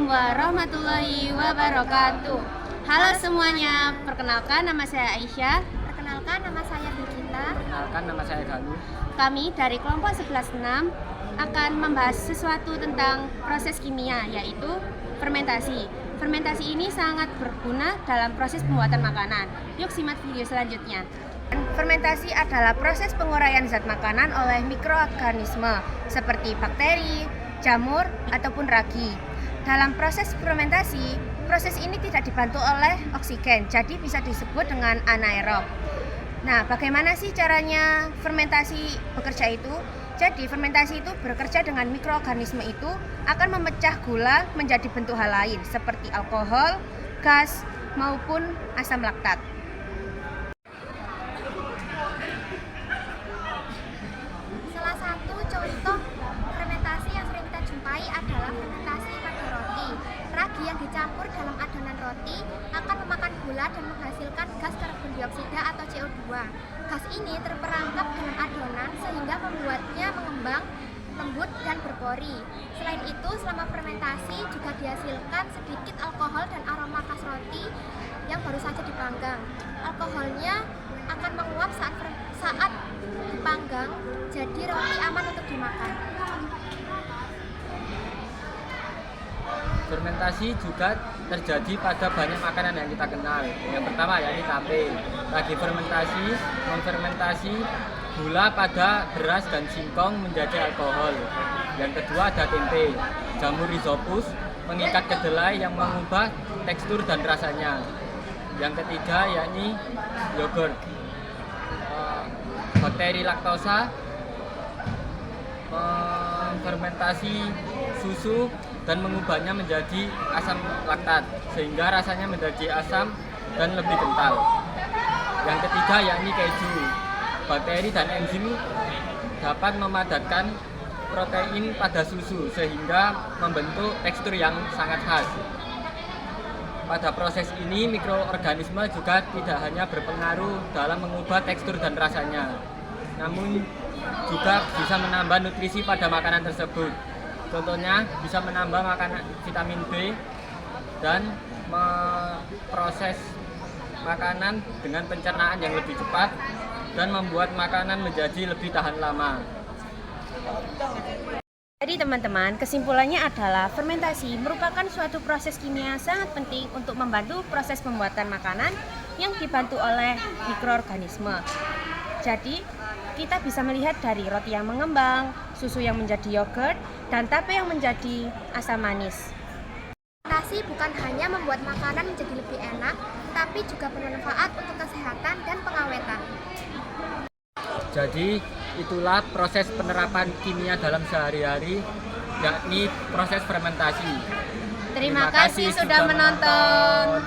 Assalamualaikum warahmatullahi wabarakatuh. Halo semuanya, perkenalkan nama saya Aisyah. Perkenalkan, nama saya Bigita. Perkenalkan, nama saya Galuh. Kami dari kelompok 11-6 akan membahas sesuatu tentang proses kimia, yaitu fermentasi. Fermentasi ini sangat berguna dalam proses pembuatan makanan. Yuk simak video selanjutnya. Fermentasi adalah proses penguraian zat makanan oleh mikroorganisme seperti bakteri, jamur, ataupun ragi. Dalam proses fermentasi, proses ini tidak dibantu oleh oksigen, jadi bisa disebut dengan anaerob. Nah, bagaimana sih caranya fermentasi bekerja itu? Jadi, fermentasi itu bekerja dengan mikroorganisme itu akan memecah gula menjadi bentuk hal lain seperti alkohol, gas, maupun asam laktat. Salah satu contoh fermentasi yang sering kita jumpai adalah fermentasi pada roti. Ragi yang dicampur dalam adonan roti akan memakan gula dan menghasilkan gas karbon dioksida atau CO2. Gas ini terperangkap dalam adonan sehingga membuatnya mengembang, lembut, dan berpori. Selain itu, selama fermentasi juga dihasilkan sedikit alkohol dan aroma khas roti yang baru saja dipanggang. Alkoholnya akan menguap saat dipanggang, jadi roti aman untuk dimakan. Fermentasi juga terjadi pada banyak makanan yang kita kenal. Yang pertama yakni tape. Lagi fermentasi, memfermentasi gula pada beras dan singkong menjadi alkohol. Yang kedua ada tempe. Jamur rhizopus mengikat kedelai yang mengubah tekstur dan rasanya. Yang ketiga yakni yogurt. Bakteri laktosa fermentasi susu dan mengubahnya menjadi asam laktat sehingga rasanya menjadi asam dan lebih kental. Yang ketiga yakni keju. Bakteri dan enzim dapat memadatkan protein pada susu sehingga membentuk tekstur yang sangat khas. Pada proses ini mikroorganisme juga tidak hanya berpengaruh dalam mengubah tekstur dan rasanya, namun juga bisa menambah nutrisi pada makanan tersebut. Contohnya bisa menambah makanan vitamin B dan memproses makanan dengan pencernaan yang lebih cepat dan membuat makanan menjadi lebih tahan lama. Jadi teman-teman, kesimpulannya adalah fermentasi merupakan suatu proses kimia sangat penting untuk membantu proses pembuatan makanan yang dibantu oleh mikroorganisme. Jadi, kita bisa melihat dari roti yang mengembang, susu yang menjadi yogurt, dan tape yang menjadi asam manis. Fermentasi bukan hanya membuat makanan menjadi lebih enak, tapi juga bermanfaat untuk kesehatan dan pengawetan. Jadi itulah proses penerapan kimia dalam sehari-hari, yakni proses fermentasi. Terima kasih sudah menonton.